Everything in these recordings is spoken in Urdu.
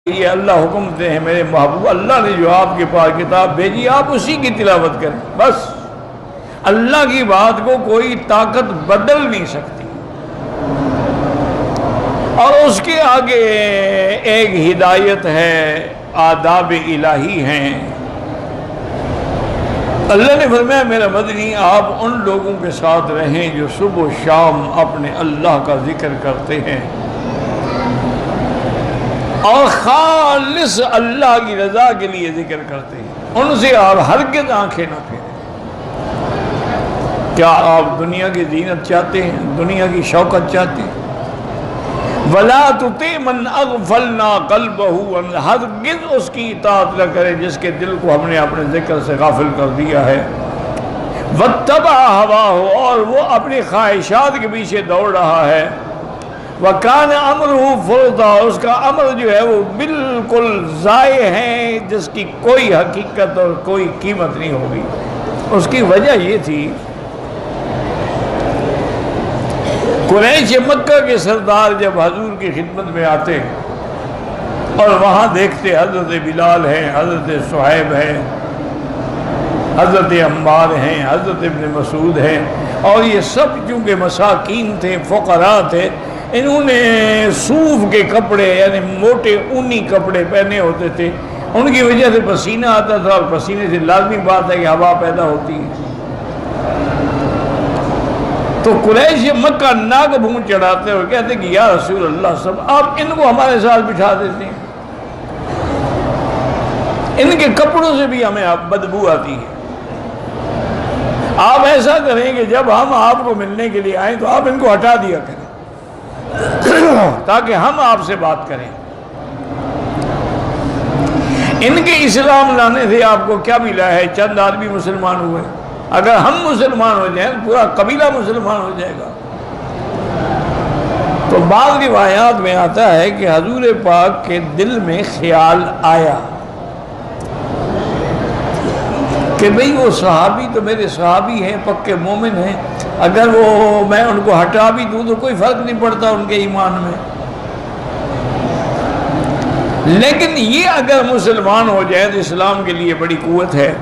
یہ اللہ حکم دے ہیں میرے محبوب، اللہ نے جو آپ کے پاس کتاب بھیجی آپ اسی کی تلاوت کریں، بس اللہ کی بات کو کوئی طاقت بدل نہیں سکتی، اور اس کے آگے ایک ہدایت ہے، آداب الہی ہیں۔ اللہ نے فرمایا میرا مدنی آپ ان لوگوں کے ساتھ رہیں جو صبح و شام اپنے اللہ کا ذکر کرتے ہیں اور خالص اللہ کی رضا کے لیے ذکر کرتے ہیں، ان سے آپ ہرگز آنکھیں نہ پھیریں۔ کیا آپ دنیا کی زینت چاہتے ہیں، دنیا کی شوکت چاہتے ہیں؟ وَلَا تُطِعْ مَنْ أَغْفَلْنَا قَلْبَهُ، ہرگز اس کی اطاعت نہ کرے جس کے دل کو ہم نے اپنے ذکر سے غافل کر دیا ہے۔ وَاتَّبَعَ هَوَاهُ، اور وہ اپنی خواہشات کے پیچھے دوڑ رہا ہے۔ وَكَانَ أَمْرُهُ فُرْطًا، اس کا عمل جو ہے وہ بالکل ضائع ہے، جس کی کوئی حقیقت اور کوئی قیمت نہیں ہوگی۔ اس کی وجہ یہ تھی، قریش مکہ کے سردار جب حضور کی خدمت میں آتے اور وہاں دیکھتے حضرت بلال ہیں، حضرت صہیب ہیں، حضرت عمار ہیں، حضرت ابن مسعود ہیں، اور یہ سب چونکہ مساکین تھے، فقراء تھے، انہوں نے صوف کے کپڑے یعنی موٹے اونی کپڑے پہنے ہوتے تھے، ان کی وجہ سے پسینہ آتا تھا، اور پسینے سے لازمی بات ہے کہ ہوا پیدا ہوتی ہے۔ تو قریش مکہ ناک بھون چڑھاتے اور کہتے کہ یا رسول اللہ سب آپ ان کو ہمارے ساتھ بٹھا دیتے ہیں، ان کے کپڑوں سے بھی ہمیں بدبو آتی ہے، آپ ایسا کریں کہ جب ہم آپ کو ملنے کے لیے آئیں تو آپ ان کو ہٹا دیا کریں تاکہ ہم آپ سے بات کریں۔ ان کے اسلام لانے سے آپ کو کیا ملا ہے؟ چند آدمی مسلمان ہوئے، اگر ہم مسلمان ہو جائیں پورا قبیلہ مسلمان ہو جائے گا۔ تو بعض روایات میں آتا ہے کہ حضور پاک کے دل میں خیال آیا کہ بھئی وہ صحابی تو میرے صحابی ہیں، پکے مومن ہیں، اگر وہ میں ان کو ہٹا بھی دوں تو کوئی فرق نہیں پڑتا ان کے ایمان میں، لیکن یہ اگر مسلمان ہو جائے تو اسلام کے لیے بڑی قوت ہے۔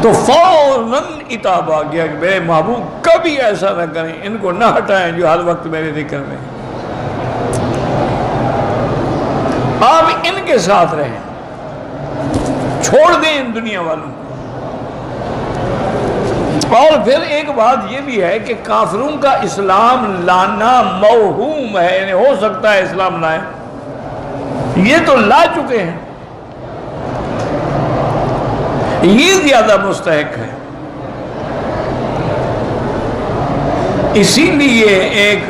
تو فوراً اتاب آ گیا کہ میرے محبوب کبھی ایسا نہ کریں، ان کو نہ ہٹائیں جو ہر وقت میرے ذکر میں ہیں، آپ ان کے ساتھ رہیں، چھوڑ دیں ان دنیا والوں کو۔ اور پھر ایک بات یہ بھی ہے کہ کافروں کا اسلام لانا موہوم ہے، یعنی ہو سکتا ہے اسلام لائیں، یہ تو لا چکے ہیں، یہ زیادہ مستحق ہے۔ اسی لیے ایک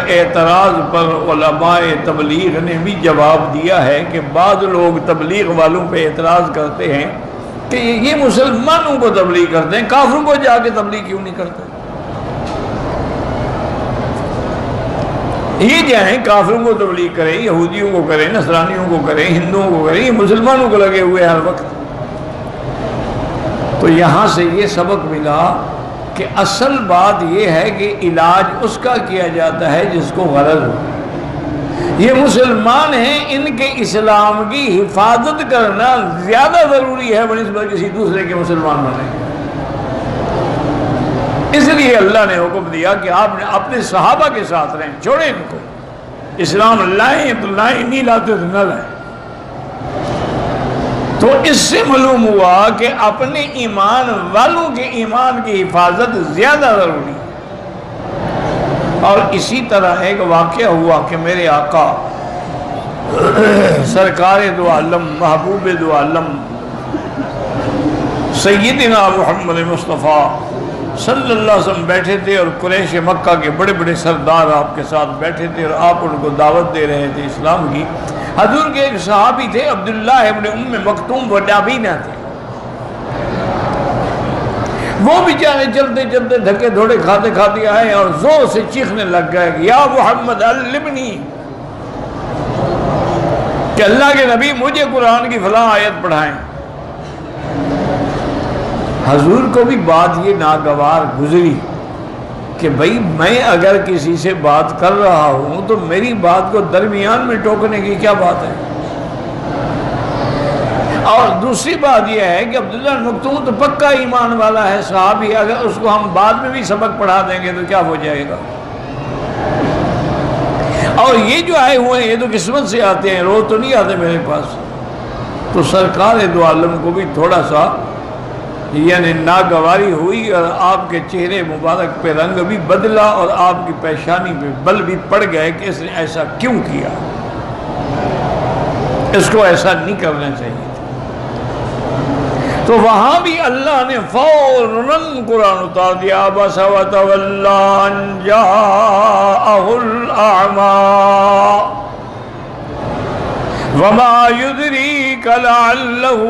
اعتراض پر علماء تبلیغ نے بھی جواب دیا ہے کہ بعض لوگ تبلیغ والوں پہ اعتراض کرتے ہیں کہ یہ مسلمانوں کو تبلیغ کرتے ہیں، کافروں کو جا کے تبلیغ کیوں نہیں کرتے؟ یہ جائیں کافروں کو تبلیغ کریں، یہودیوں کو کریں، نصرانیوں کو کریں، ہندوؤں کو کریں، یہ مسلمانوں کو لگے ہوئے ہر وقت۔ تو یہاں سے یہ سبق ملا کہ اصل بات یہ ہے کہ علاج اس کا کیا جاتا ہے جس کو غرض ہو۔ یہ مسلمان ہیں، ان کے اسلام کی حفاظت کرنا زیادہ ضروری ہے بنسبت کسی دوسرے کے مسلمان ہونے کے۔ اس لیے اللہ نے حکم دیا کہ آپ نے اپنے صحابہ کے ساتھ رہیں، چھوڑیں ان کو، اسلام لائیں تو لائیں، نہیں لاتے تو نہ لائیں۔ تو اس سے معلوم ہوا کہ اپنے ایمان والوں کے ایمان کی حفاظت زیادہ ضروری ہے۔ اور اسی طرح ایک واقعہ ہوا کہ میرے آقا سرکار دو عالم محبوب دو عالم سیدنا محمد مصطفیٰ صلی اللہ علیہ وسلم بیٹھے تھے، اور قریش مکہ کے بڑے بڑے سردار آپ کے ساتھ بیٹھے تھے، اور آپ ان کو دعوت دے رہے تھے اسلام کی۔ حضور کے ایک صحابی تھے عبداللہ ابن ام مکتوم، وہ نابینا تھے، وہ بیچارے چلتے چلتے دھکے دھوڑے کھاتے کھاتے آئے اور زور سے چیخنے لگ گئے کہ یا محمد علمنی، کہ اللہ کے نبی مجھے قرآن کی فلاں آیت پڑھائیں۔ حضور کو بھی بات یہ ناگوار گزری، کہ بھئی میں اگر کسی سے بات کر رہا ہوں تو میری بات کو درمیان میں ٹوکنے کی کیا بات ہے؟ اور دوسری بات یہ ہے کہ عبداللہ بن مکتوم تو پکا ایمان والا ہے صحابی، اگر اس کو ہم بعد میں بھی سبق پڑھا دیں گے تو کیا ہو جائے گا؟ اور یہ جو آئے ہوئے ہیں یہ تو قسمت سے آتے ہیں، روز تو نہیں آتے میرے پاس۔ تو سرکار دو عالم کو بھی تھوڑا سا یعنی ناگواری ہوئی، اور آپ کے چہرے مبارک پہ رنگ بھی بدلا اور آپ کی پیشانی پہ بل بھی پڑ گئے کہ اس نے ایسا کیوں کیا، اس کو ایسا نہیں کرنا چاہیے تھا۔ تو وہاں بھی اللہ نے فوراً قرآن اتار دیا، عبس وتولی ان جاءہ الاعمی وما يدريك لعله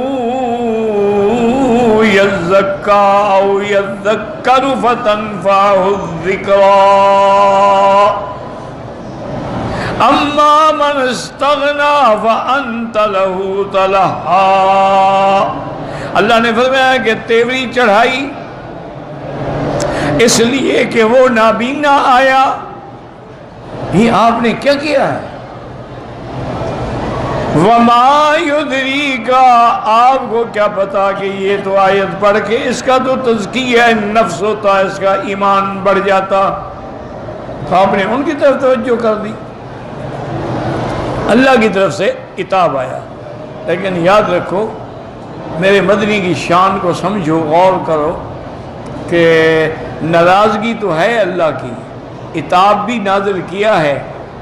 يزكى او يذكر فتنفعه الذكرى اما من استغنى فانت له تلهى۔ اللہ نے فرمایا کہ تیوری چڑھائی اس لیے کہ وہ نابینا آیا۔ یہ آپ نے کیا کیا ہے؟ وما یدریک، آپ کو کیا پتا کہ یہ تو آیت پڑھ کے اس کا تو تزکیہ نفس ہوتا، اس کا ایمان بڑھ جاتا، تو آپ نے ان کی طرف توجہ کر دی۔ اللہ کی طرف سے عتاب آیا، لیکن یاد رکھو میرے مدنی کی شان کو سمجھو، غور کرو کہ ناراضگی تو ہے اللہ کی، عتاب بھی نازل کیا ہے،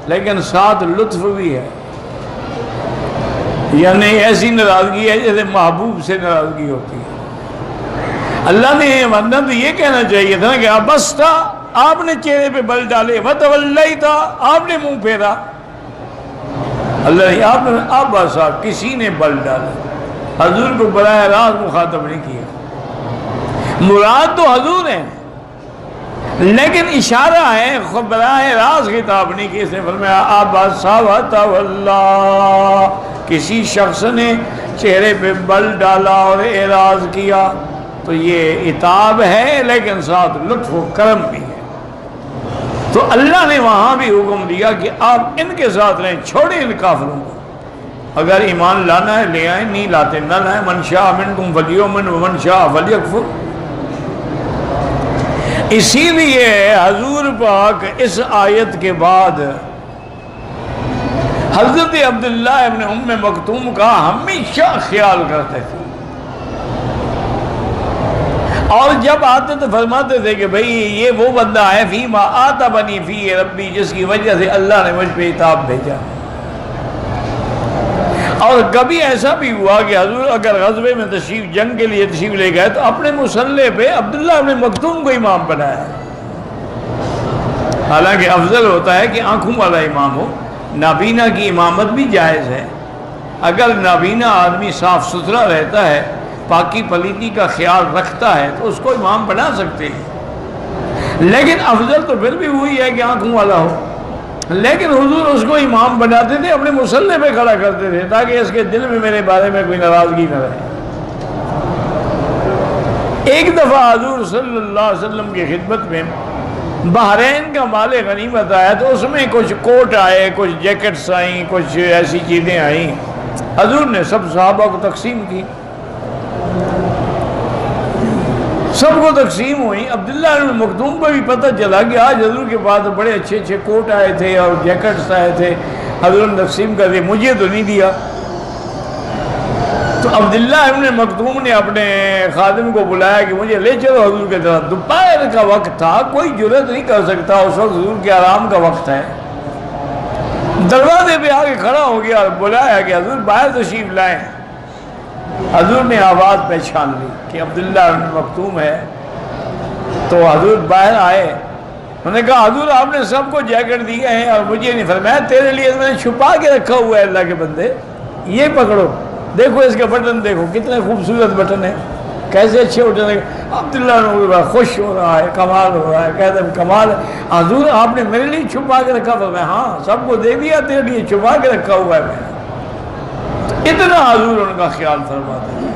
لیکن ساتھ لطف بھی ہے۔ یعنی ایسی ناراضگی ہے جیسے محبوب سے ناراضگی ہوتی ہے۔ اللہ نے ورنہ تو یہ کہنا چاہیے تھا کہ بس تھا، آپ نے چہرے پہ بل ڈالے، وتولی تھا، آپ نے منہ پھیرا۔ اللہ نے آپ صاحب کسی نے بل ڈالے، حضور کو براہ راست مخاطب نہیں کیا، مراد تو حضور ہیں لیکن اشارہ ہے، براہ راست خطاب نہیں کی۔ اس نے فرمایا عبس وتولی، کسی شخص نے چہرے پہ بل ڈالا اور اعراض کیا، تو یہ عتاب ہے لیکن ساتھ لطف و کرم بھی ہے۔ تو اللہ نے وہاں بھی حکم دیا کہ آپ ان کے ساتھ رہیں، چھوڑیں ان کافروں کو، اگر ایمان لانا ہے لے آئیں، نہیں لاتے نہ لائیں، من شاء منکم فلیؤمن ومن شاء فلیکفر۔ اسی لیے حضور پاک اس آیت کے بعد حضرت عبداللہ ابن ام مکتوم کا ہمیشہ خیال کرتے تھے، اور جب آتے تو فرماتے تھے کہ بھئی یہ وہ بندہ ہے فیما آتبنی فی ربی، جس کی وجہ سے اللہ نے مجھ پہ عتاب بھیجا۔ اور کبھی ایسا بھی ہوا کہ حضور اگر غزوے میں جنگ کے لیے تشریف لے گئے تو اپنے مصلے پہ عبداللہ ابن مکتوم کو امام بنایا، حالانکہ افضل ہوتا ہے کہ آنکھوں والا امام ہو۔ نابینا کی امامت بھی جائز ہے، اگر نابینا آدمی صاف ستھرا رہتا ہے، پاکی پلیتی کا خیال رکھتا ہے تو اس کو امام بنا سکتے ہیں، لیکن افضل تو پھر بھی وہی ہے کہ آنکھوں والا ہو۔ لیکن حضور اس کو امام بناتے تھے، اپنے مصلے پہ کھڑا کرتے تھے تاکہ اس کے دل میں میرے بارے میں کوئی ناراضگی نہ رہے۔ ایک دفعہ حضور صلی اللہ علیہ وسلم کی خدمت میں بحرین کا مال غنیمت آیا، تو اس میں کچھ کوٹ آئے، کچھ جیکٹس آئیں، کچھ ایسی چیزیں آئیں، حضور نے سب صحابہ کو تقسیم کی، سب کو تقسیم ہوئی۔ عبداللہ بن مکتوم کو بھی پتہ چلا کہ آج حضور کے پاس بڑے اچھے اچھے کوٹ آئے تھے اور جیکٹس آئے تھے، حضور نے تقسیم کر دیا، مجھے تو نہیں دیا۔ تو عبداللہ ابن مکتوم نے اپنے خادم کو بلایا کہ مجھے لے چلو حضور کے طرف۔ دوپہر کا وقت تھا، کوئی جرأت نہیں کر سکتا، اس وقت حضور کے آرام کا وقت ہے۔ دروازے پہ آ کے کھڑا ہو گیا اور بلایا کہ حضور باہر تشریف لائیں۔ حضور نے آواز پہچان لی کہ عبداللہ ابن مکتوم ہے، تو حضور باہر آئے، انہوں نے کہا حضور آپ نے سب کو جیکٹ دیے ہیں اور مجھے نہیں۔ فرمایا تیرے لیے میں نے چھپا کے رکھا ہوا ہے اللہ کے بندے، یہ پکڑو، دیکھو اس کے بٹن، دیکھو کتنے خوبصورت بٹن ہیں، کیسے اچھے بٹن ہیں۔ عبداللہ خوش ہو رہا ہے، کمال ہو رہا ہے، کہتے ہیں کمال حضور آپ نے میرے لیے چھپا کے رکھا۔ فرمایا ہاں سب کو دے دیا، تیرے لیے چھپا کے رکھا ہوا ہے میں نے۔ اتنا حضور ان کا خیال فرماتے ہیں۔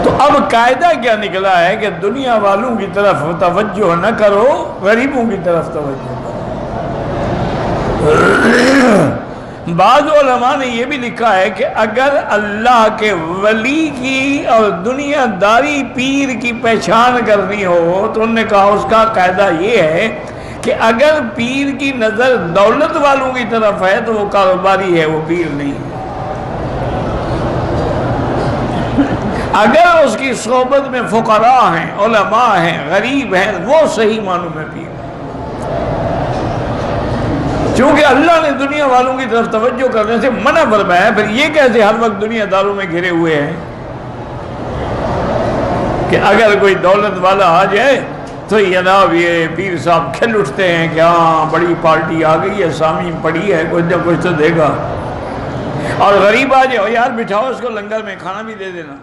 تو اب قاعدہ کیا نکلا ہے کہ دنیا والوں کی طرف توجہ نہ کرو، غریبوں کی طرف توجہ کرو۔ بعض علماء نے یہ بھی لکھا ہے کہ اگر اللہ کے ولی کی اور دنیا داری پیر کی پہچان کرنی ہو تو انہوں نے کہا اس کا قاعدہ یہ ہے کہ اگر پیر کی نظر دولت والوں کی طرف ہے تو وہ کاروباری ہے، وہ پیر نہیں ہے۔ اگر اس کی صحبت میں فقراء ہیں، علماء ہیں، غریب ہیں، وہ صحیح معنوں میں پیر ہے۔ چونکہ اللہ نے دنیا والوں کی طرف توجہ کرنے سے منع فرمایا ہے، پھر یہ کیسے ہر وقت دنیا داروں میں گھرے ہوئے ہیں کہ اگر کوئی دولت والا آ جائے تو جناب یہ پیر صاحب کھل اٹھتے ہیں کہ ہاں بڑی پارٹی آ گئی ہے، سامی پڑی ہے، کچھ نہ کچھ تو دے گا۔ اور غریب آ جائے، یار بٹھاؤ اس کو لنگر میں، کھانا بھی دے دینا۔